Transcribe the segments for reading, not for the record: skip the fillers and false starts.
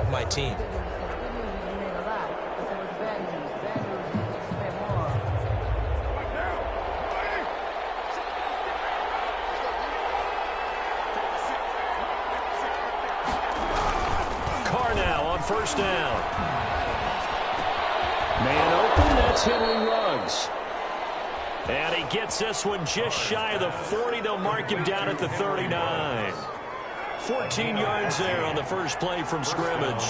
of my team. First down. Man open, that's Henry Ruggs. And he gets this one just shy of the 40. They'll mark him down at the 39. 14 yards there on the first play from scrimmage.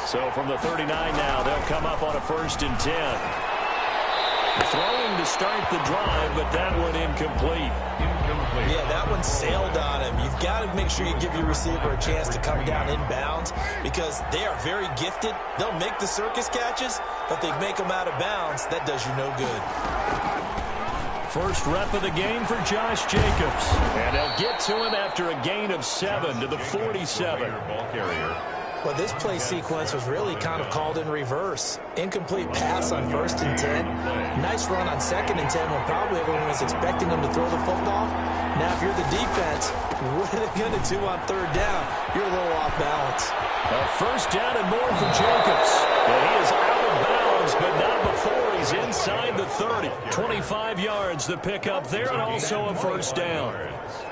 So from the 39 now, they'll come up on a 1st and 10. Throwing to start the drive, but that one incomplete. Yeah, that one sailed on him. You've got to make sure you give your receiver a chance to come down inbounds because they are very gifted. They'll make the circus catches, but they make them out of bounds. That does you no good. First rep of the game for Josh Jacobs. And they'll get to him after a gain of 7 to the 47. Well, this play sequence was really kind of called in reverse. Incomplete pass on 1st and 10. Nice run on 2nd and 10 when probably everyone was expecting them to throw the football. Now, if you're the defense, what are they going to do on 3rd down? You're a little off balance. A 1st down and more for Jacobs. And he is out of bounds, but not before he's inside the 30. 25 yards the pick up there, and also a 1st down.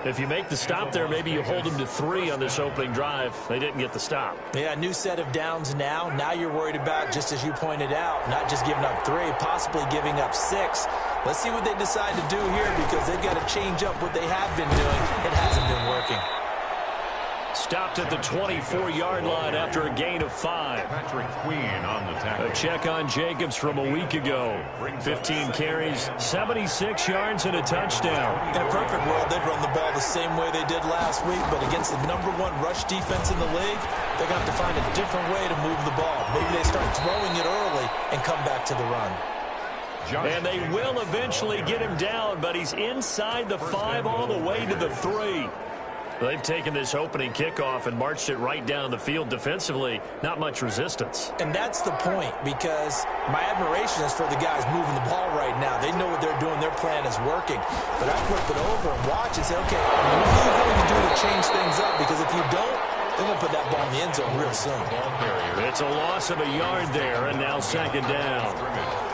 If you make the stop there, maybe you hold them to 3 on this opening drive. They didn't get the stop. Yeah, new set of downs now. Now you're worried about, just as you pointed out, not just giving up 3, possibly giving up 6. Let's see what they decide to do here because they've got to change up what they have been doing. It hasn't been working. Stopped at the 24-yard line after a gain of 5. Patrick Queen on the tackle. A check on Jacobs from a week ago. 15 carries, 76 yards, and a touchdown. In a perfect world, they'd run the ball the same way they did last week, but against the #1 rush defense in the league, they're going to have to find a different way to move the ball. Maybe they start throwing it early and come back to the run. And they will eventually get him down, but he's inside the 5 all the way to the 3. They've taken this opening kickoff and marched it right down the field defensively. Not much resistance. And that's the point, because my admiration is for the guys moving the ball right now. They know what they're doing. Their plan is working. But I flip it over and watch and say, okay, what are you going to do to change things up? Because if you don't, they're going to put that ball in the end zone real soon. It's a loss of a yard there, and now 2nd down.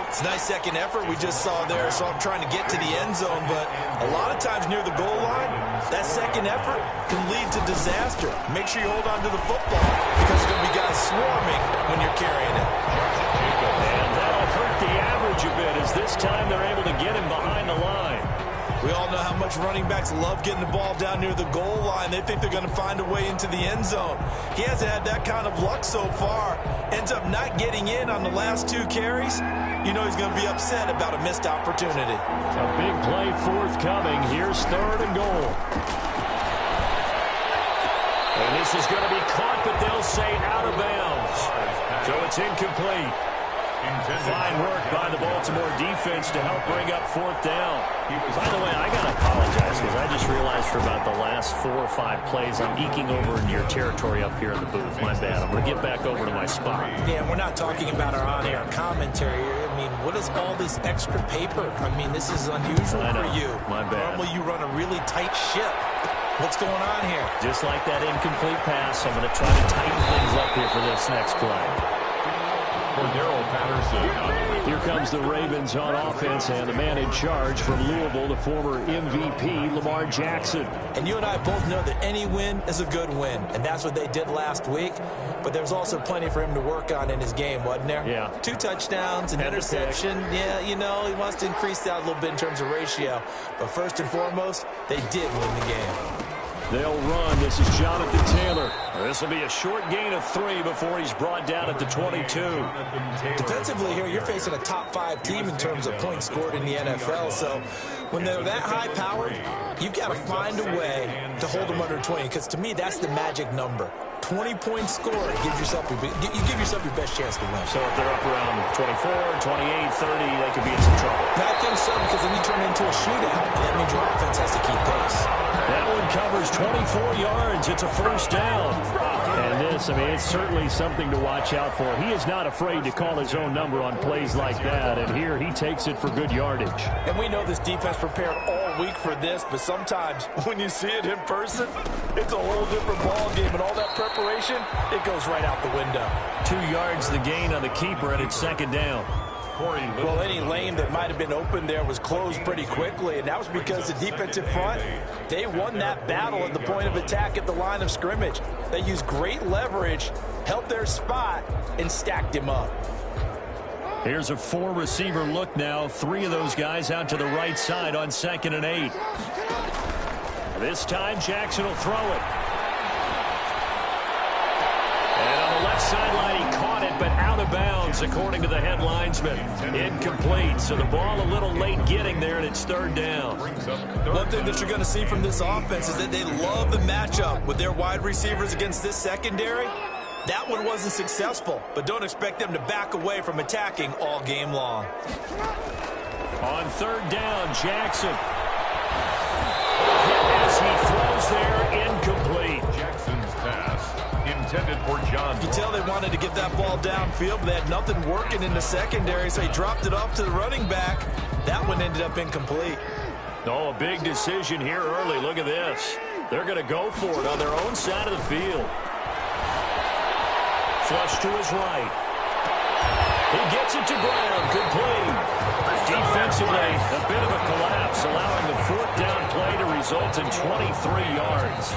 It's a nice second effort we just saw there, so I'm trying to get to the end zone, but a lot of times near the goal line, that second effort can lead to disaster. Make sure you hold on to the football because there's going to be guys swarming when you're carrying it. And that'll hurt the average a bit as this time they're able to get him behind the line. We all know how much running backs love getting the ball down near the goal line. They think they're going to find a way into the end zone. He hasn't had that kind of luck so far. Ends up not getting in on the last 2 carries. You know he's going to be upset about a missed opportunity. A big play forthcoming. Here's 3rd and goal. And this is going to be caught, but they'll say out of bounds. So it's incomplete. Fine work by the Baltimore defense to help bring up 4th down. By the way, I got to apologize because I just realized for about the last 4 or 5 plays I'm eking over into your territory up here in the booth. My bad. I'm going to get back over to my spot. Yeah, we're not talking about our on-air commentary. I mean, what is all this extra paper? I mean, this is unusual for you. My bad. Normally you run a really tight ship. What's going on here? Just like that incomplete pass, I'm going to try to tighten things up here for this next play. Here comes the Ravens on offense, and the man in charge from Louisville, the former MVP, Lamar Jackson. And you and I both know that any win is a good win, and that's what they did last week. But there's also plenty for him to work on in his game, wasn't there? Yeah. 2 touchdowns, an interception. Yeah, you know, he wants to increase that a little bit in terms of ratio. But first and foremost, they did win the game. They'll run. This is Jonathan Taylor. This will be a short gain of 3 before he's brought down at the 22. Defensively here, you're facing a top 5 team in terms of points scored in the NFL. So when they're that high-powered, you've got to find a way to hold them under 20. Because to me, that's the magic number. 20 points scored. You give yourself your best chance to win. So if they're up around 24, 28, 30, they could be in some trouble. I think so, because then you turn it into a shootout. That means your offense has to keep pace. That one covers 24 yards. It's a 1st down. And this, I mean, it's certainly something to watch out for. He is not afraid to call his own number on plays like that, and here he takes it for good yardage. And we know this defense prepared all week for this, but sometimes when you see it in person, it's a whole different ball game, and all that preparation, it goes right out the window. 2 yards the gain on the keeper, and it's second down. Well, any lane that might have been open there was closed pretty quickly, and that was because the defensive front, they won that battle at the point of attack at the line of scrimmage. They used great leverage, held their spot, and stacked him up. Here's a 4-receiver look now. 3 of those guys out to the right side on 2nd and 8. This time, Jackson will throw it. And on the left sideline, he caught it, but out of bounds, according to the head linesman. Incomplete, so the ball a little late getting there, and it's 3rd down. One thing that you're going to see from this offense is that they love the matchup with their wide receivers against this secondary. That one wasn't successful, but don't expect them to back away from attacking all game long. On 3rd down, Jackson. As he throws there, incomplete. Jackson's pass intended for John. You tell they wanted to get that ball downfield, but they had nothing working in the secondary, so he dropped it off to the running back. That one ended up incomplete. Oh, a big decision here early. Look at this. They're going to go for it on their own side of the field. Flush to his right. He gets it to Brown. Good play. Defensively, a bit of a collapse, allowing the 4th down play to result in 23 yards.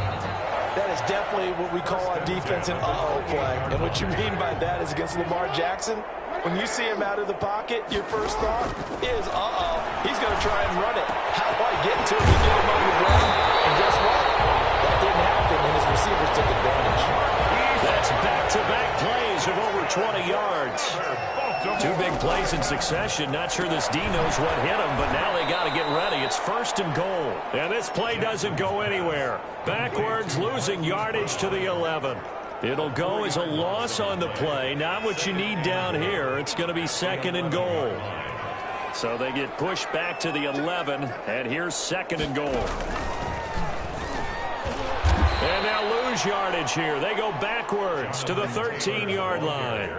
That is definitely what we call on defense an uh-oh play. And what you mean by that is against Lamar Jackson, when you see him out of the pocket, your first thought is, uh-oh, he's going to try and run it. How do I get to him to get him on the ground? And guess what? That didn't happen, and his receivers took advantage. That's back-to-back plays of over 20 yards. 2 big plays in succession. Not sure this D knows what hit him, but now they got to get ready. It's 1st and goal. And this play doesn't go anywhere. Backwards, losing yardage to the 11. It'll go as a loss on the play. Not what you need down here. It's going to be 2nd and goal. So they get pushed back to the 11, and here's 2nd and goal. And they'll lose yardage here. They go backwards to the 13-yard line.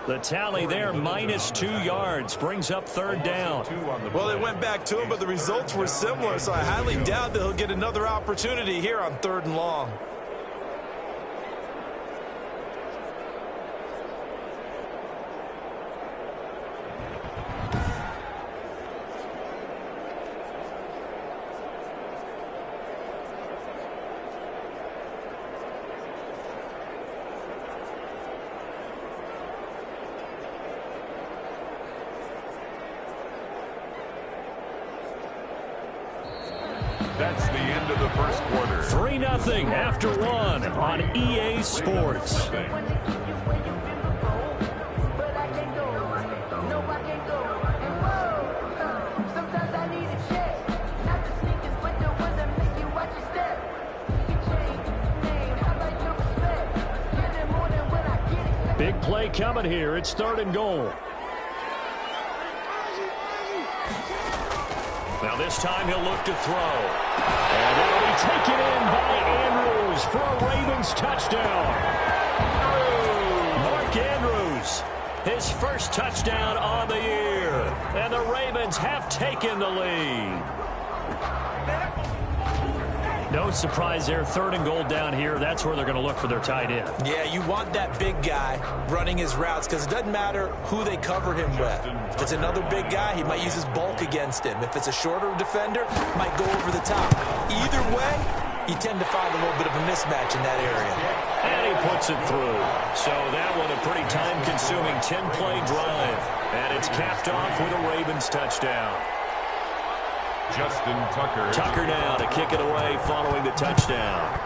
The tally there, -2 yards, brings up 3rd down. Well, they went back to him, but the results were similar, so I highly doubt that he'll get another opportunity here on 3rd and long. That's the end of the first quarter. 3-0 after 1 on EA Sports. Big play coming here. It's 3rd and goal. Now this time he'll look to throw. And it'll be taken in by Andrews for a Ravens touchdown. Mark Andrews, his first touchdown on the year. And the Ravens have taken the lead. No surprise there. 3rd and goal down here. That's where they're going to look for their tight end. Yeah, you want that big guy running his routes because it doesn't matter who they cover him with. If it's another big guy, he might use his bulk against him. If it's a shorter defender, might go over the top. Either way, you tend to find a little bit of a mismatch in that area. And he puts it through. So that one a pretty time-consuming 10-play drive. And it's capped off with a Ravens touchdown. Justin Tucker. Tucker now to kick it away following the touchdown.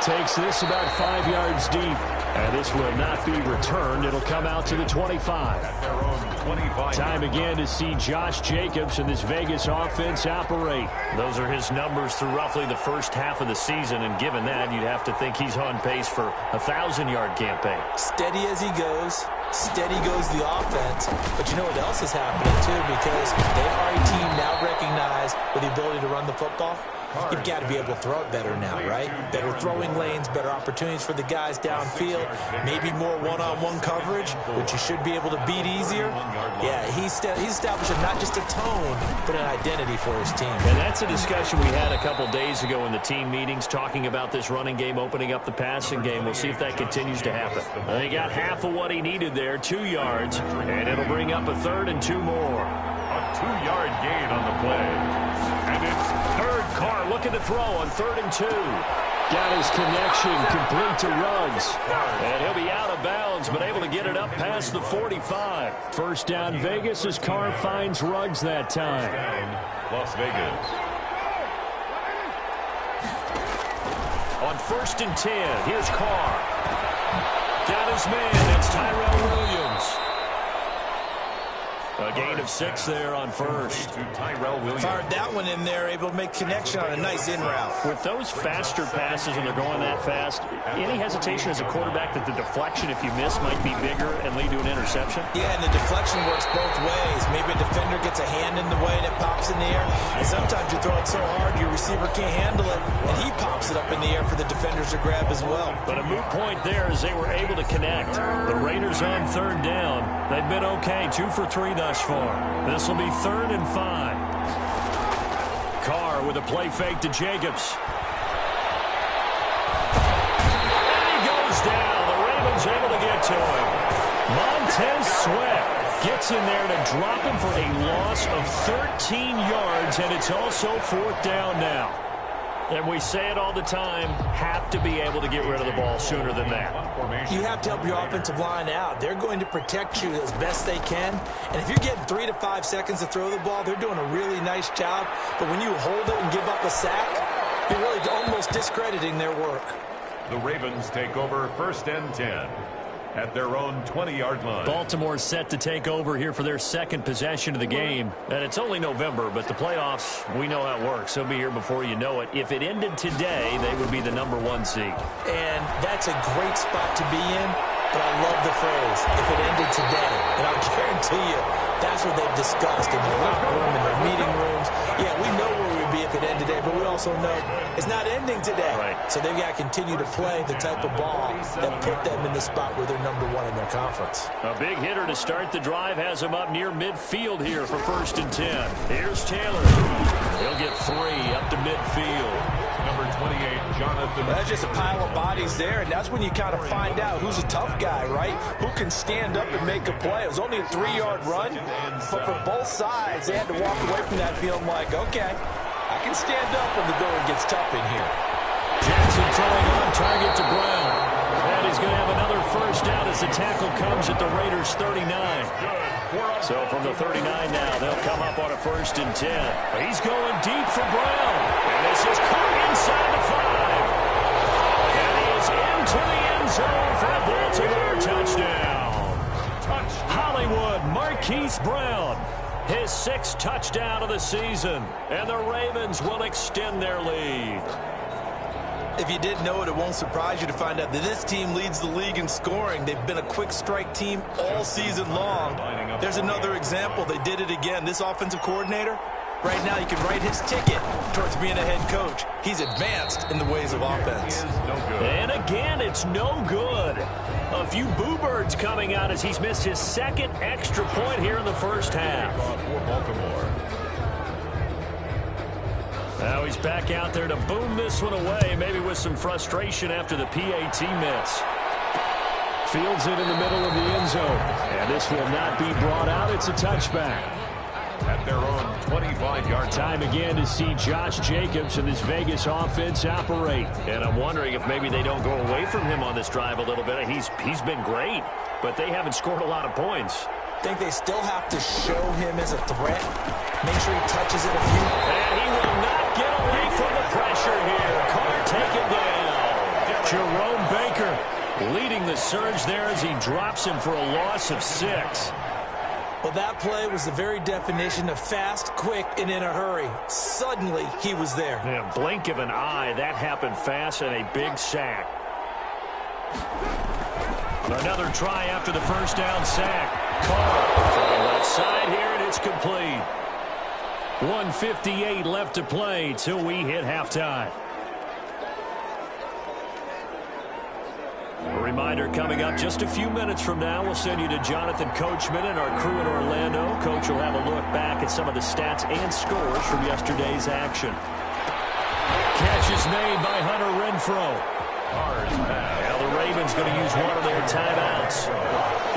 Takes this about 5 yards deep. And this will not be returned. It'll come out to the 25. At their own 25. Time again to see Josh Jacobs and this Vegas offense operate. Those are his numbers through roughly the first half of the season. And given that, you'd have to think he's on pace for a 1,000-yard campaign. Steady as he goes. Steady goes the offense. But you know what else is happening, too, because they are a team now recognized with the ability to run the football. you've got to be able to throw it better now, right? Better throwing lanes, better opportunities for the guys downfield, maybe more one-on-one coverage, which you should be able to beat easier. Yeah, he's establishing not just a tone, but an identity for his team. And that's a discussion we had a couple days ago in the team meetings, talking about this running game, opening up the passing game. We'll see if that continues to happen. He got half of what he needed there, 2 yards, and it'll bring up a 3rd and 2 more. A 2-yard gain on the play. And it's third. Carr looking to throw on 3rd and 2. Got his connection complete to Ruggs. And he'll be out of bounds, but able to get it up past the 45. First down Vegas as Carr finds Ruggs that time. Las Vegas. On 1st and 10, here's Carr. Got his man, it's Tyrell Williams. A gain of 6 there on 1st. Fired that one in there, able to make connection on a nice in route. With those faster passes when they're going that fast, any hesitation as a quarterback that the deflection, if you miss, might be bigger and lead to an interception? Yeah, and the deflection works both ways. Maybe a defender gets a hand in the way and it pops in the air. And sometimes you throw it so hard your receiver can't handle it, and he pops it up in the air for the defenders to grab as well. But a moot point there as they were able to connect. The Raiders on 3rd down. They've been okay, 2 for 3 thus far. This will be 3rd and 5. Carr with a play fake to Jacobs. And he goes down. The Ravens able to get to him. Montez Sweat gets in there to drop him for a loss of 13 yards, and it's also 4th down now. And we say it all the time, have to be able to get rid of the ball sooner than that. You have to help your offensive line out. They're going to protect you as best they can. And if you're getting 3 to 5 seconds to throw the ball, they're doing a really nice job. But when you hold it and give up a sack, you're really almost discrediting their work. The Ravens take over 1st and 10 at their own 20-yard line. Baltimore set to take over here for their 2nd possession of the game. And it's only November, but the playoffs, we know how it works. They'll be here before you know it. If it ended today, they would be the #1 seed. And that's a great spot to be in, but I love the phrase, if it ended today. And I'll guarantee you, that's what they've discussed in their locker room, in their meeting rooms. Yeah, we know where we'd be if it ended today, but we also know it's not ending today. Right. So they've got to continue to play the type of ball that put them in the spot where they're #1 in their conference. A big hitter to start the drive has him up near midfield here for 1st and 10. Here's Taylor. He'll get 3 up to midfield. Number 28, Jonathan. That's just a pile of bodies there, and that's when you kind of find out who's a tough guy, right? Who can stand up and make a play. It was only a 3-yard run, but for both sides, they had to walk away from that feeling like, okay, I can stand up when the going gets tough in here. Jackson throwing on target to Brown. And he's going to have another 1st down as the tackle comes at the Raiders' 39. So from the 39 now, they'll come up on a 1st and 10. He's going deep for Brown. And this is caught inside the 5. And he is into the end zone for a Baltimore touchdown. Hollywood Marquise Brown, his 6th touchdown of the season. And the Ravens will extend their lead. If you didn't know it, it won't surprise you to find out that this team leads the league in scoring. They've been a quick strike team all season long. There's another example. They did it again. This offensive coordinator, right now you can write his ticket towards being a head coach. He's advanced in the ways of offense. And again, it's no good. A few boo birds coming out as he's missed his 2nd extra point here in the 1st half. Now he's back out there to boom this one away, maybe with some frustration after the PAT miss. Fields it in the middle of the end zone. And this will not be brought out. It's a touchback. At their own 25-yard time again to see Josh Jacobs and this Vegas offense operate. And I'm wondering if maybe they don't go away from him on this drive a little bit. He's been great, but they haven't scored a lot of points. I think they still have to show him as a threat. Make sure he touches it a few. And he will not get away from the pressure here. Carr taken down. Jerome Baker leading the surge there as he drops him for a loss of 6. Well, that play was the very definition of fast, quick, and in a hurry. Suddenly, he was there. Yeah, blink of an eye, that happened fast, and a big sack. Another try after the 1st down sack. Carr from the left side here, and it's complete. 1:58 left to play till we hit halftime. A reminder coming up just a few minutes from now. We'll send you to Jonathan Coachman and our crew in Orlando. Coach will have a look back at some of the stats and scores from yesterday's action. Catch is made by Hunter Renfrow. Now the Ravens going to use one of their timeouts.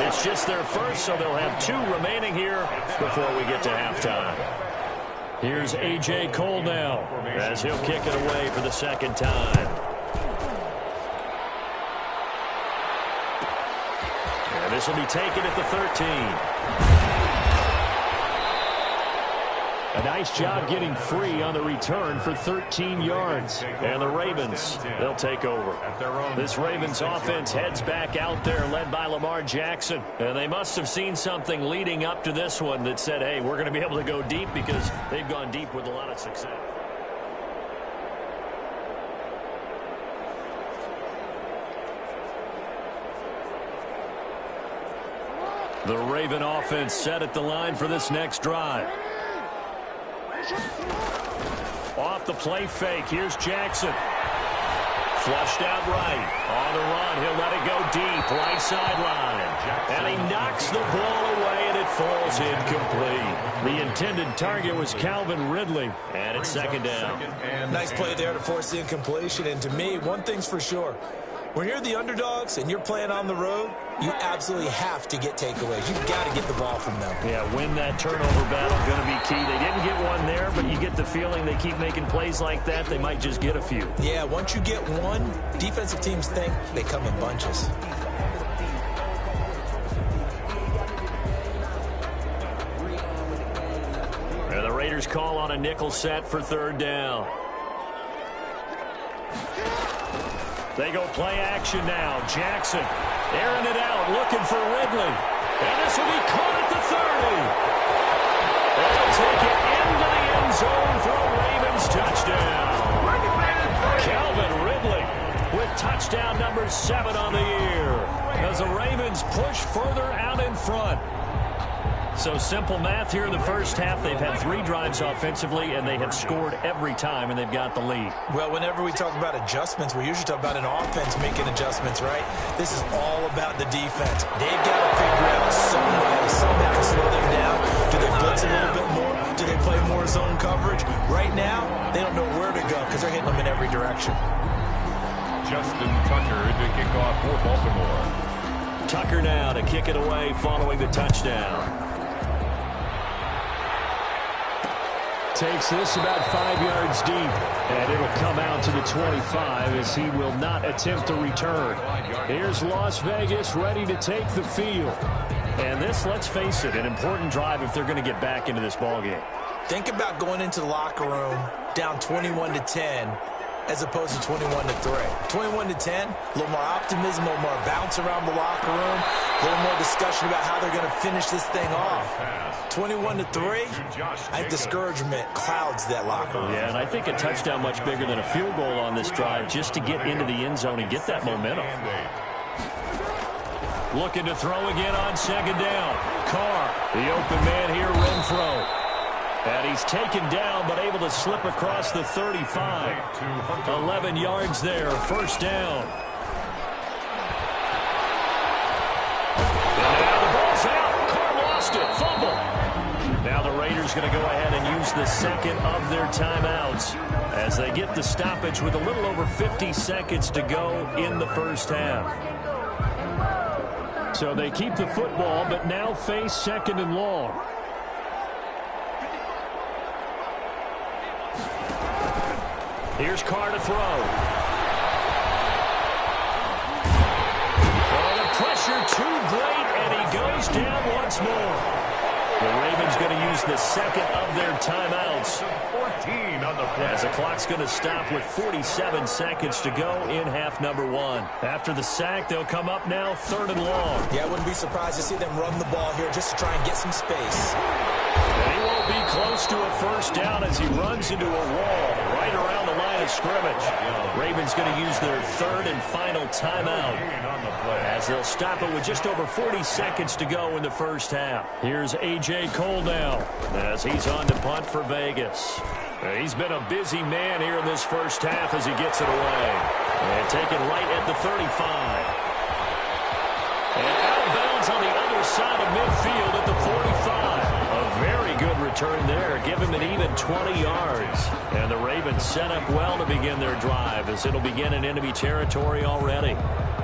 It's just their first, so they'll have 2 remaining here before we get to halftime. Here's A.J. Cole now as he'll kick it away for the second time. And this will be taken at the 13. A nice job getting free on the return for 13 yards. And the Ravens, they'll take over. This Ravens offense heads back out there, led by Lamar Jackson. And they must have seen something leading up to this one that said, hey, we're going to be able to go deep, because they've gone deep with a lot of success. The Raven offense set at the line for this next drive. Off the play fake, here's Jackson. Flushed out right. On the run, he'll let it go deep, right sideline. And he knocks the ball away, and it falls incomplete. The intended target was Calvin Ridley, and it's second down. Nice play there to force the incompletion, and to me, one thing's for sure. When you're the underdogs and you're playing on the road, you absolutely have to get takeaways. You've got to get the ball from them. Yeah, win that turnover battle, going to be key. They didn't get one there, but you get the feeling they keep making plays like that, they might just get a few. Yeah, once you get one, defensive teams think they come in bunches. And the Raiders call on a nickel set for third down. They go play action now. Jackson airing it out, looking for Ridley. And this will be caught at the 30. They'll take it into the end zone for a Ravens touchdown. Calvin Ridley with touchdown number 7 on the year as the Ravens push further out in front. So simple math here in the first half. They've had 3 drives offensively, and they have scored every time, and they've got the lead. Well, whenever we talk about adjustments, we usually talk about an offense making adjustments, right? This is all about the defense. They've got to figure out some way, somehow to slow them down. Do they blitz a little bit more? Do they play more zone coverage? Right now, they don't know where to go because they're hitting them in every direction. Justin Tucker to kick off for Baltimore. Tucker now to kick it away following the touchdown. Takes this about 5 yards deep, and it'll come out to the 25 as he will not attempt to return. Here's Las Vegas ready to take the field. And this, let's face it, an important drive if they're going to get back into this ballgame. Think about going into the locker room down 21-10 as opposed to 21-3. 21-10, a little more optimism, a little more bounce around the locker room, a little more discussion about how they're going to finish this thing off. 21-3, I think discouragement clouds that locker room. Yeah, and I think a touchdown much bigger than a field goal on this drive just to get into the end zone and get that momentum. Looking to throw again on second down. Carr, the open man here, Renfrow. And he's taken down, but able to slip across the 35. 11 yards there, first down. And now the ball's out. Carr lost it, fumble. Now the Raiders going to go ahead and use the second of their timeouts as they get the stoppage with a little over 50 seconds to go in the first half. So they keep the football, but now face second and long. Here's Carr to throw. Oh, the pressure too great, and he goes down once more. The Ravens going to use the second of their timeouts. 14 on the play. As the clock's going to stop with 47 seconds to go in half number 1. After the sack, they'll come up now third and long. Yeah, I wouldn't be surprised to see them run the ball here just to try and get some space. And he won't be close to a first down as he runs into a wall right around the line of of scrimmage. Ravens going to use their third and final timeout as they'll stop it with just over 40 seconds to go in the first half. Here's A.J. Cole now as he's on to punt for Vegas. He's been a busy man here in this first half as he gets it away. And taken right at the 35. And out of bounds on the other side of midfield at the 45. A very good return there. Give him an even 20 yards. And the Ravens set up well to begin their drive as it'll begin in enemy territory already.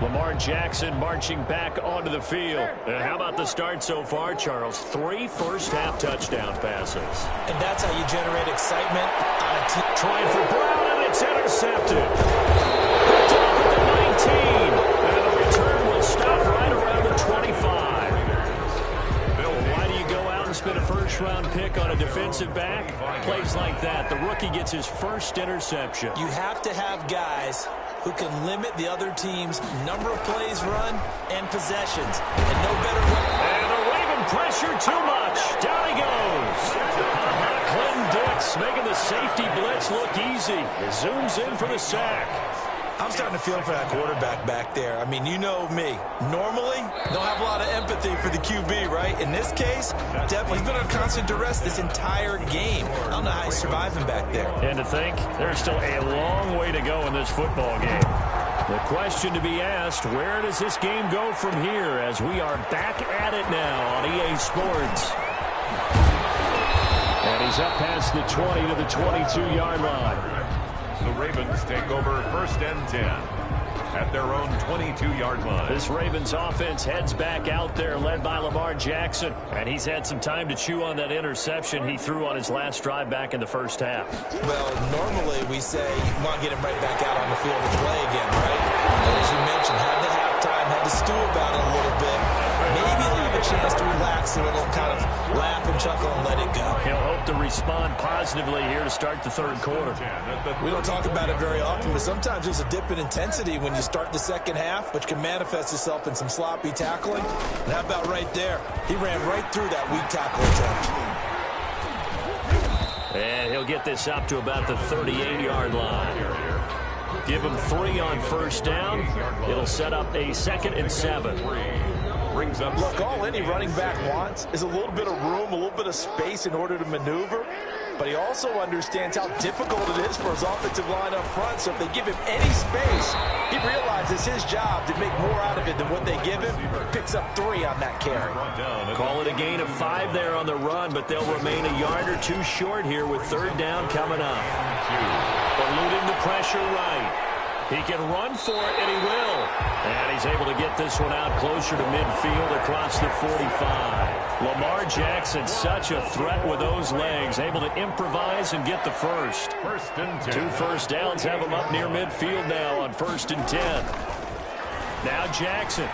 Lamar Jackson marching back onto the field. How about the start so far, Charles? 3 first-half touchdown passes. And that's how you generate excitement on a team. Trying for Brown, and it's intercepted. Picked off at the 19. And the return will stop right around the 25. Why do you go out and spend a first-round pick on a defensive back? Plays like that. The rookie gets his first interception. You have to have guys who can limit the other team's number of plays run and possessions. And no better way. And the Raven pressure too much. Down he goes. Clinton Dix making the safety blitz look easy. He zooms in for the sack. I'm starting to feel for that quarterback back there. I mean, you know me. Normally, don't have a lot of empathy for the QB, right? In this case, definitely he's been under constant duress this entire game. I don't know how he's surviving back there. And to think, there's still a long way to go in this football game. The question to be asked, where does this game go from here as we are back at it now on EA Sports? And he's up past the 20 to the 22-yard line. The Ravens take over first and 10 at their own 22-yard line. This Ravens offense heads back out there, led by Lamar Jackson. And he's had some time to chew on that interception he threw on his last drive back in the first half. Well, normally we say you want to get him right back out on the field to play again, right? And as you mentioned, had the halftime, had to stew about it a little bit. Maybe he'll have a chance to relax a little, kind of laugh and chuckle and let it go. He'll hope to respond positively here to start the third quarter. We don't talk about it very often, but sometimes there's a dip in intensity when you start the second half, which can manifest itself in some sloppy tackling. And how about right there? He ran right through that weak tackle attempt. And he'll get this up to about the 38-yard line. Give him 3 on first down. It'll set up a 2nd and 7. Look, all any running back wants is a little bit of room, a little bit of space in order to maneuver. But he also understands how difficult it is for his offensive line up front. So if they give him any space, he realizes his job to make more out of it than what they give him. Picks up 3 on that carry. Call it a gain of 5 there on the run, but they'll remain a yard or 2 short here with third down coming up. Eluding the pressure right. He can run for it, and he will. And he's able to get this one out closer to midfield across the 45. Lamar Jackson, such a threat with those legs, able to improvise and get the first. 2 first downs have him up near midfield now on 1st and 10. Now Jackson.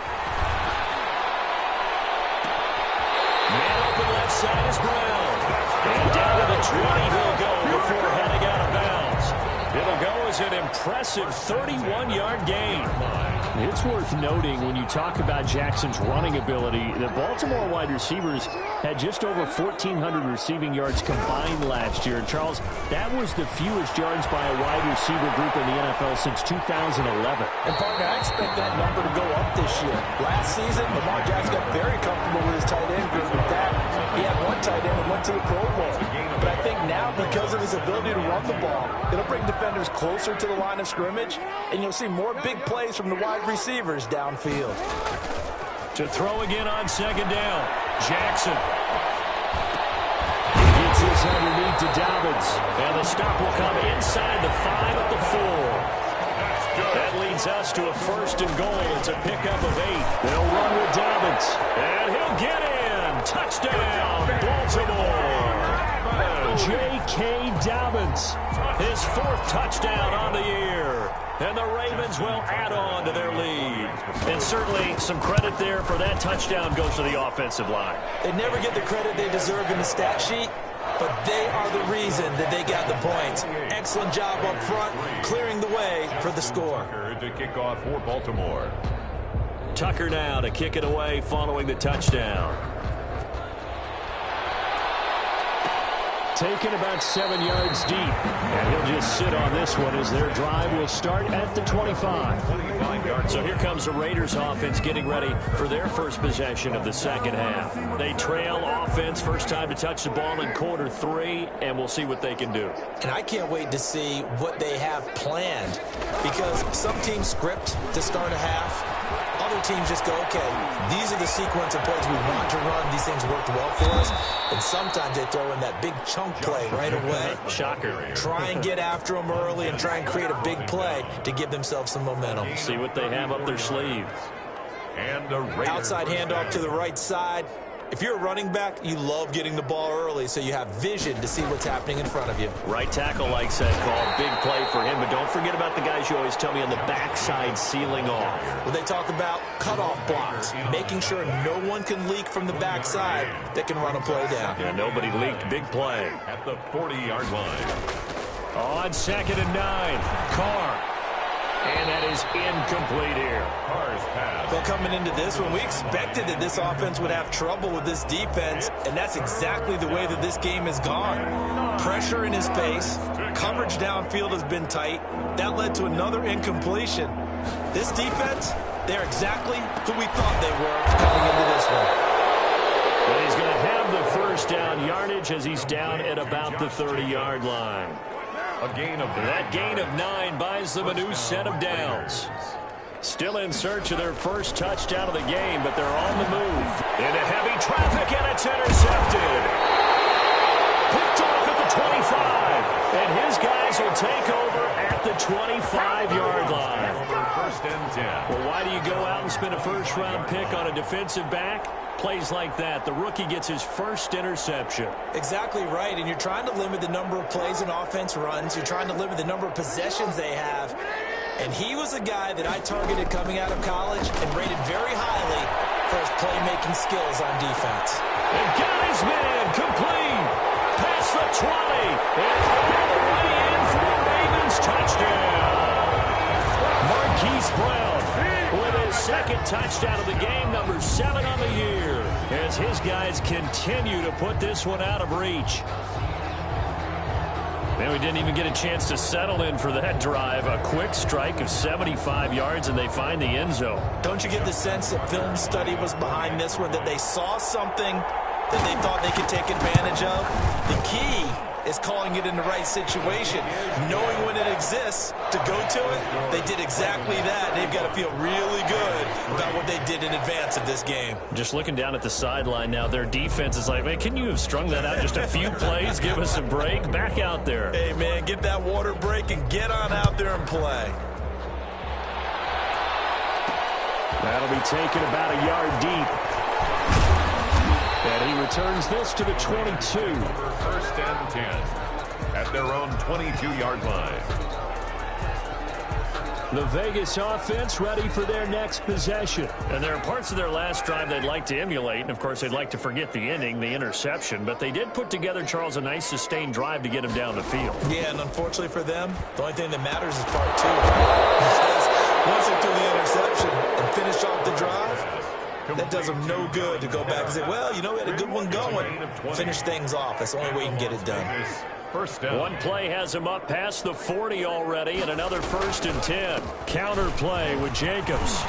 Man open left side is Brown. And down to the 20 he'll go before heading out of bounds. It'll go as an impressive 31-yard gain. It's worth noting when you talk about Jackson's running ability, the Baltimore wide receivers had just over 1,400 receiving yards combined last year. And Charles, that was the fewest yards by a wide receiver group in the NFL since 2011. And partner, I expect that number to go up this year. Last season, Lamar Jackson got very comfortable with his tight end group. In fact, he had one tight end that went to the Pro Bowl. But I think now, because of his ability to run the ball, it'll bring defenders closer to the line of scrimmage, and you'll see more big plays from the wide receivers downfield. To throw again on second down, Jackson. He gets this underneath to Dobbins, and the stop will come inside the 5 at the 4. That leads us to a 1st and goal. It's a pickup of 8. They'll run with Dobbins, and he'll get in. Touchdown, Baltimore. J.K. Dobbins, his 4th touchdown on the year. And the Ravens will add on to their lead. And certainly some credit there for that touchdown goes to the offensive line. They never get the credit they deserve in the stat sheet, but they are the reason that they got the points. Excellent job up front, clearing the way for the score. To kick off for Baltimore. Tucker now to kick it away following the touchdown. taken about 7 yards deep. And he'll just sit on this one as their drive will start at the 25. So here comes the Raiders offense getting ready for their first possession of the second half. They trail offense, first time to touch the ball in quarter 3, and we'll see what they can do. And I can't wait to see what they have planned, because some teams script to start a half. Other teams just go, okay, these are the sequence of plays we want to run. These things worked well for us. And sometimes they throw in that big chunk play right away. Shocker. Try and get after them early and try and create a big play to give themselves some momentum. See what they have up their sleeve. And the Raiders outside handoff to the right side. If you're a running back, you love getting the ball early so you have vision to see what's happening in front of you. Right tackle likes that call. Big play for him. But don't forget about the guys you always tell me on the backside sealing off. Well, they talk about cutoff blocks, making sure no one can leak from the backside that can run a play down. Yeah, nobody leaked. Big play. at the 40-yard line. On 2nd and 9, Carr. And that is incomplete here. Carr's pass. Well, coming into this one, we expected that this offense would have trouble with this defense, and that's exactly the way that this game has gone. Pressure in his face, coverage downfield has been tight. That led to another incompletion. This defense, they're exactly who we thought they were coming into this one. And he's going to have the first down yardage as he's down at about the 30-yard line. A gain of That gain of 9 buys them a new set of downs. Still in search of their first touchdown of the game, but they're on the move. Into heavy traffic, and it's intercepted. Picked off at the 25. And his guys will take over at the 25-yard line. First and 10. Well, why do you go out and spend a first-round pick on a defensive back? Plays like that, the rookie gets his first interception. Exactly right, and you're trying to limit the number of plays an offense runs. You're trying to limit the number of possessions they have. And he was a guy that I targeted coming out of college and rated very highly for his playmaking skills on defense. And got his man complete. Past the 20. And all the way in for the Ravens touchdown. Marquise Brown with his second touchdown of the game, number 7 on the year, as his guys continue to put this one out of reach. Man, we didn't even get a chance to settle in for that drive. A quick strike of 75 yards, and they find the end zone. Don't you get the sense that film study was behind this one, that they saw something that they thought they could take advantage of? The key is calling it in the right situation, knowing when it exists to go to it. They did exactly that. They've got to feel really good about what they did in advance of this game. Just looking down at the sideline now, their defense is like, man, can you have strung that out just a few plays? Give us a break. Back out there. Hey, man, get that water break and get on out there and play. That'll be taken about a yard deep. And he returns this to the 22. First and 10 at their own 22-yard line. The Vegas offense ready for their next possession. And there are parts of their last drive they'd like to emulate. And, of course, they'd like to forget the ending, the interception. But they did put together, Charles, a nice sustained drive to get him down the field. Yeah, and unfortunately for them, the only thing that matters is part 2. Because once they threw the interception and finished off the drive, that does them no good to go back and say, well, you know, we had a good one going. Finish things off. That's the only way you can get it done. First down. One play has him up past the 40 already, and another 1st and 10. Counter play with Jacobs.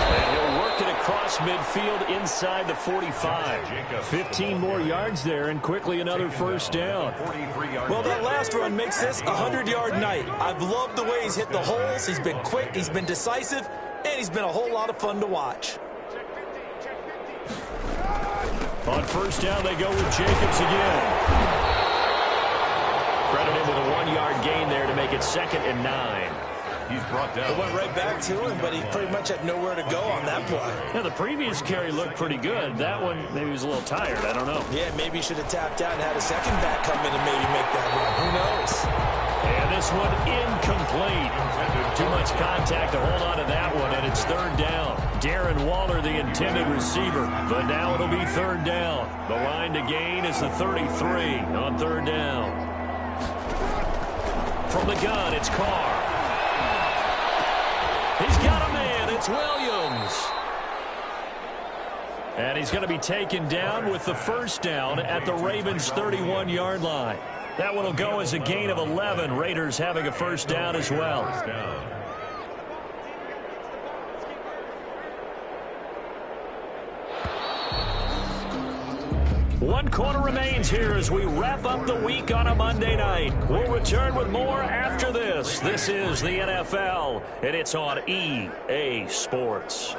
And he'll work it across midfield inside the 45. 15 more yards there, and quickly another first down. Well, that last run makes this a 100-yard night. I've loved the way he's hit the holes. He's been quick. He's been decisive. And he's been a whole lot of fun to watch. On first down, they go with Jacobs again. Credit him with a 1-yard gain there to make it 2nd and 9. He's brought down. It went right back to him, but he pretty much had nowhere to go on that play. Yeah, the previous carry looked pretty good. That one, maybe he was a little tired. I don't know. Yeah, maybe he should have tapped out and had a second back come in and maybe make that run. Who knows? And this one incomplete. Too much contact to hold on to that one, and it's 3rd down. Darren Waller, the intended receiver, but now it'll be 3rd down. The line to gain is the 33 on 3rd down. From the gun, it's Carr. He's got a man. It's Williams. And he's going to be taken down with the first down at the Ravens' 31-yard line. That one will go as a gain of 11. Raiders having a first down as well. One quarter remains here as we wrap up the week on a Monday night. We'll return with more after this. This is the NFL, and it's on EA Sports.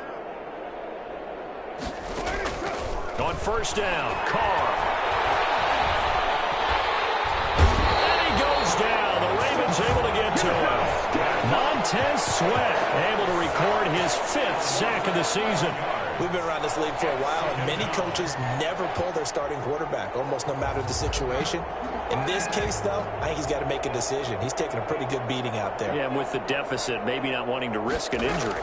On first down, Carr. And he goes down. The Ravens able to get to him. Montez Sweat able to record his 5th sack of the season. We've been around this league for a while, and many coaches never pull their starting quarterback, almost no matter the situation. In this case, though, I think he's got to make a decision. He's taking a pretty good beating out there. Yeah, and with the deficit, maybe not wanting to risk an injury.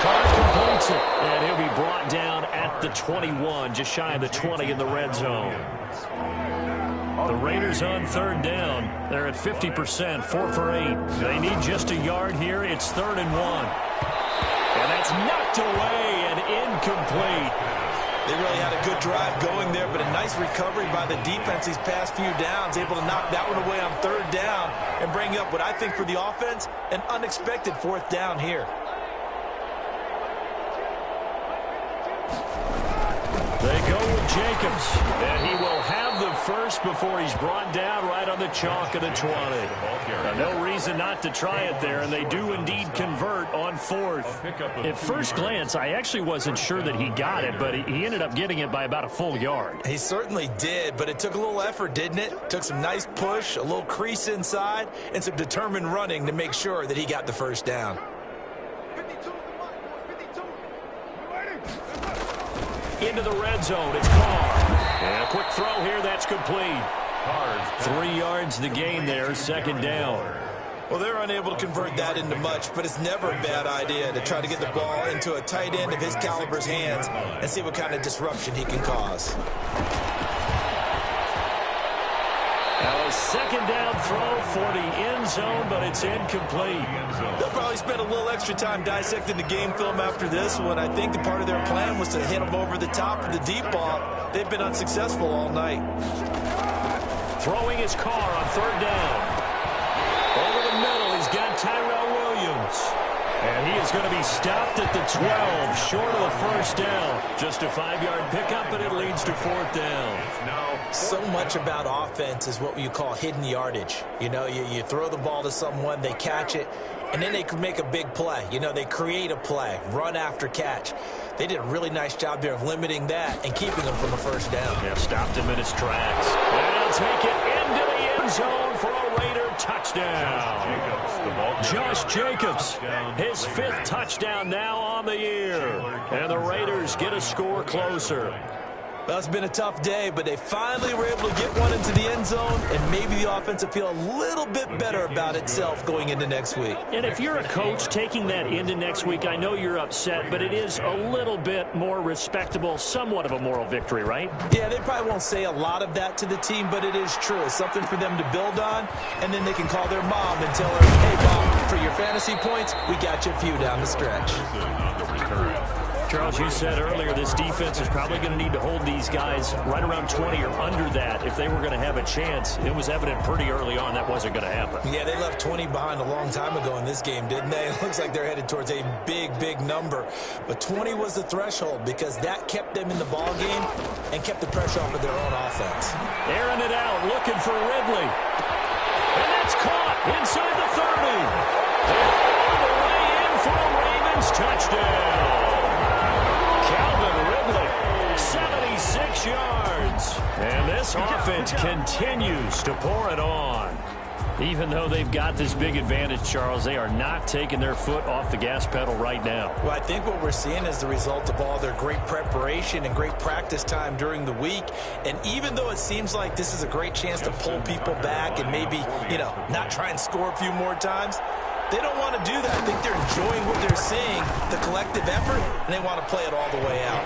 Carr completes it, and he'll be brought down at the 21, just shy of the 20 in the red zone. The Raiders on third down. They're at 50%, 4 for 8. They need just a yard here. It's 3rd and 1. And that's knocked away and incomplete. They really had a good drive going there, but a nice recovery by the defense these past few downs, able to knock that one away on 3rd down and bring up what I think for the offense, an unexpected 4th down here. They go with Jacobs, and he will have the first before he's brought down right on the chalk of the 20. Now, no reason not to try it there, and they do indeed convert on 4th. At first glance, I actually wasn't sure that he got it, but he ended up getting it by about a full yard. He certainly did, but it took a little effort, didn't it? Took some nice push, a little crease inside, and some determined running to make sure that he got the first down. Into the red zone, it's Carr. And a quick throw here, that's complete. 3 yards the gain there, 2nd down. Well, they're unable to convert that into much, but it's never a bad idea to try to get the ball into a tight end of his caliber's hands and see what kind of disruption he can cause. Now a 2nd down throw for the end zone, but it's incomplete. They'll probably spend a little extra time dissecting the game film after this one. I think the part of their plan was to hit him over the top of the deep ball. They've been unsuccessful all night. Throwing his Carr on 3rd down. Over the middle, he's got Tyrell Williams. And he is going to be stopped at the 12, short of the first down. Just a 5-yard pickup, and it leads to 4th down. So much about offense is what you call hidden yardage. You know, you throw the ball to someone, they catch it, and then they can make a big play. You know, they create a play, run after catch. They did a really nice job there of limiting that and keeping them from a first down. Yeah, stopped him in his tracks. And he'll take it into the end zone for a Raider touchdown. Josh Jacobs, his 5th touchdown now on the year. And the Raiders get a score closer. Well, it's been a tough day, but they finally were able to get one into the end zone, and maybe the offense will feel a little bit better about itself going into next week. And if you're a coach taking that into next week, I know you're upset, but it is a little bit more respectable, somewhat of a moral victory, right? Yeah, they probably won't say a lot of that to the team, but it is true. It's something for them to build on, and then they can call their mom and tell her, hey, Mom, for your fantasy points, we got you a few down the stretch. Charles, you said earlier this defense is probably going to need to hold these guys right around 20 or under that if they were going to have a chance. It was evident pretty early on that wasn't going to happen. Yeah, they left 20 behind a long time ago in this game, didn't they? It looks like they're headed towards a big, big number. But 20 was the threshold because that kept them in the ball game and kept the pressure off of their own offense. Airing it out, looking for Ridley. And that's caught inside the 30. And all the way in for a Ravens touchdown. Calvin Ridley, 76 yards. And this offense continues to pour it on. Even though they've got this big advantage, Charles, they are not taking their foot off the gas pedal right now. Well, I think what we're seeing is the result of all their great preparation and great practice time during the week. And even though it seems like this is a great chance to pull people back and maybe, not try and score a few more times, they don't want to do that. I think they're enjoying what they're seeing, the collective effort, and they want to play it all the way out.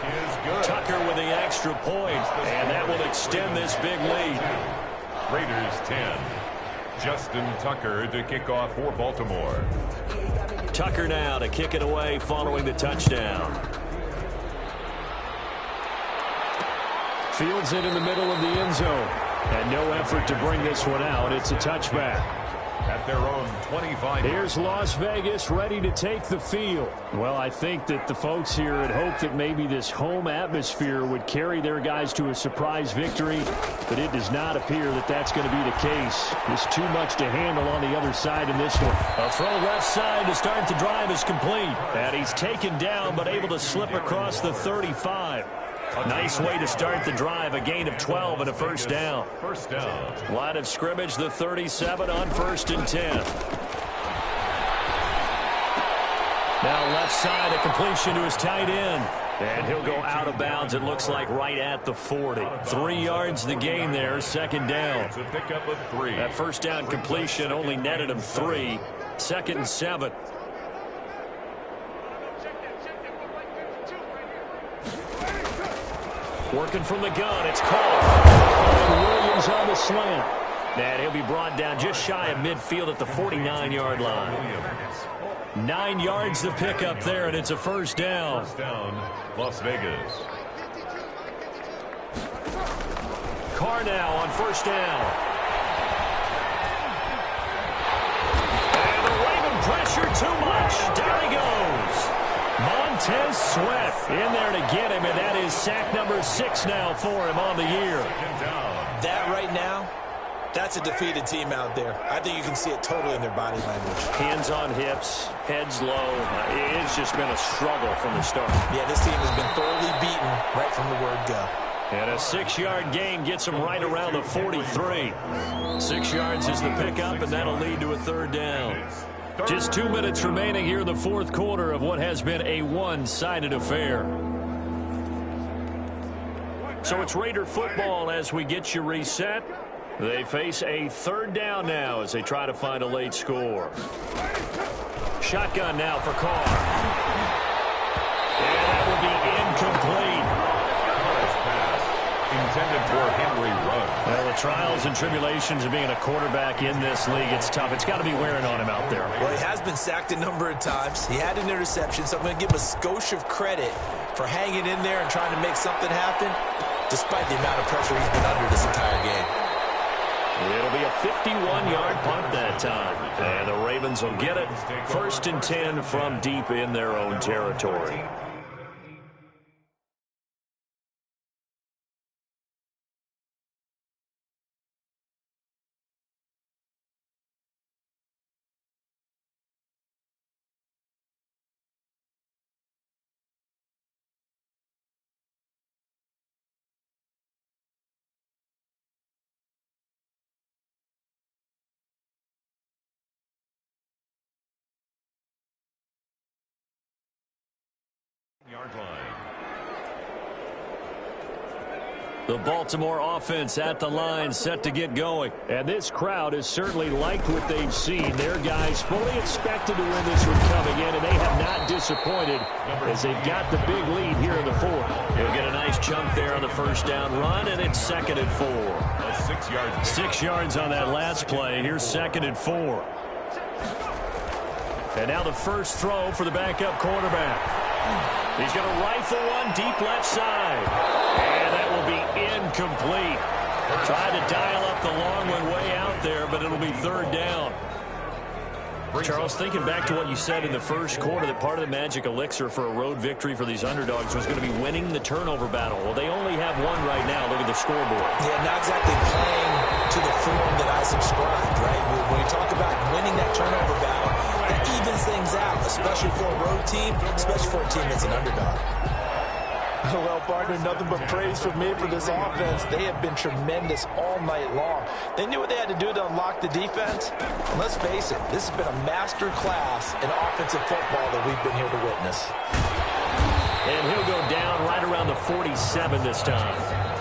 Tucker with the extra point, and that will extend this big lead. Raiders 10, Justin Tucker to kick off for Baltimore. Tucker now to kick it away following the touchdown. Fields it in the middle of the end zone. And no effort to bring this one out. It's a touchback. At their own 25. Here's Las Vegas ready to take the field. Well, I think that the folks here had hoped that maybe this home atmosphere would carry their guys to a surprise victory, but it does not appear that that's going to be the case. There's too much to handle on the other side in this one. A throw left side to start the drive is complete. And he's taken down but able to slip across the 35. Nice way to start the drive, a gain of 12 and a first down. First down. Line of scrimmage, the 37 on 1st and 10. Now left side, a completion to his tight end. And he'll go out of bounds, it looks like right at the 40. 3 yards the gain there, second down. It's a pickup of 3. That first down completion only netted him 3. 2nd and 7. Working from the gun, it's caught. Williams on the slant. And he'll be brought down just shy of midfield at the 49-yard line. 9 yards to pick up there, and it's a first down. First down, Las Vegas. Carr now on first down. And the Raven pressure too much. Down he goes. Montez Sweat in there to get him, and that is sack number 6 now for him on the year. That right now, that's a defeated team out there. I think you can see it totally in their body language. Hands on hips, heads low. It's just been a struggle from the start. Yeah, this team has been thoroughly beaten right from the word go. And a 6-yard gain gets him right around the 43. 6 yards is the pickup, and that'll lead to a third down. Just 2 minutes remaining here in the fourth quarter of what has been a one-sided affair. So it's Raider football as we get you reset. They face a third down now as they try to find a late score. Shotgun now for Carr. And that will be incomplete. Intended for Henry Ruggs. Well, the trials and tribulations of being a quarterback in this league, it's tough. It's got to be wearing on him out there. Well, he has been sacked a number of times. He had an interception, so I'm going to give him a skosh of credit for hanging in there and trying to make something happen, despite the amount of pressure he's been under this entire game. It'll be a 51-yard punt that time. And the Ravens will get it. 1st and 10 from deep in their own territory. Yard line. The Baltimore offense at the line, set to get going. And this crowd has certainly liked what they've seen. Their guys fully expected to win this one coming in, and they have not disappointed as they've got the big lead here in the fourth. He'll get a nice chunk there on the first down run, and it's 2nd and 4. 6 yards. 6 yards on that last play. Here's 2nd and 4. And now the first throw for the backup quarterback. He's going to rifle one deep left side. And that will be incomplete. Tried to dial up the long one way out there, but it'll be third down. Charles, thinking back to what you said in the first quarter, that part of the magic elixir for a road victory for these underdogs was going to be winning the turnover battle. Well, they only have one right now. Look at the scoreboard. Yeah, not exactly playing to the form that I subscribed, right? When you talk about winning that turnover battle, that evens things out, especially for a road team, especially for a team that's an underdog. Well, partner, nothing but praise from me for this offense. They have been tremendous all night long. They knew what they had to do to unlock the defense. And let's face it, this has been a master class in offensive football that we've been here to witness. And he'll go down right around the 47 this time.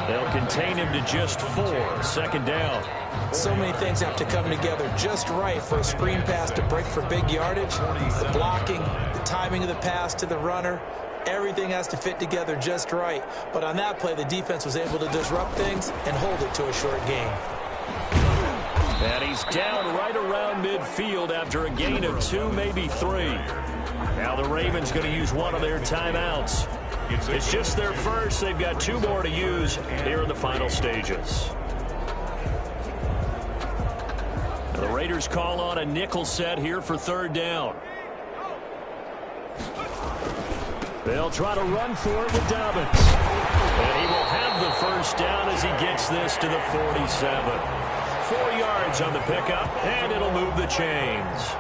They'll contain him to just 4. 2nd down. So many things have to come together just right for a screen pass to break for big yardage. The blocking, the timing of the pass to the runner, everything has to fit together just right. But on that play, the defense was able to disrupt things and hold it to a short gain. And he's down right around midfield after a gain of 2, maybe 3. Now the Ravens going to use one of their timeouts. It's just their first. They've got 2 more to use here in the final stages. Now the Raiders call on a nickel set here for 3rd down. They'll try to run for it with Dobbins. And he will have the 1st down as he gets this to the 47. 4 yards on the pickup, and it'll move the chains.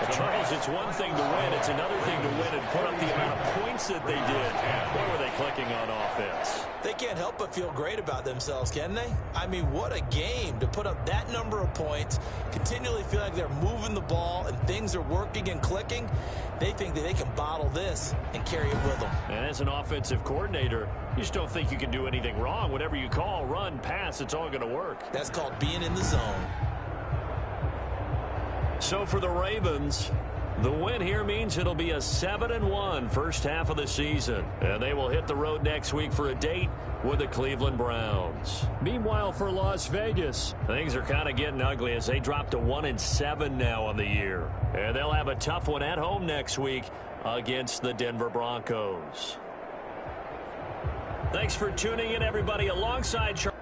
Well, Charles, it's one thing to win. It's another thing to win and put up the amount of points that they did. Boy, were they clicking on offense. They can't help but feel great about themselves, can they? I mean, what a game to put up that number of points, continually feel like they're moving the ball and things are working and clicking. They think that they can bottle this and carry it with them. And as an offensive coordinator, you just don't think you can do anything wrong. Whatever you call, run, pass, it's all going to work. That's called being in the zone. So for the Ravens, the win here means it'll be a 7-1 first half of the season. And they will hit the road next week for a date with the Cleveland Browns. Meanwhile, for Las Vegas, things are kind of getting ugly as they drop to 1-7 now on the year. And they'll have a tough one at home next week against the Denver Broncos. Thanks for tuning in, everybody, alongside Charles.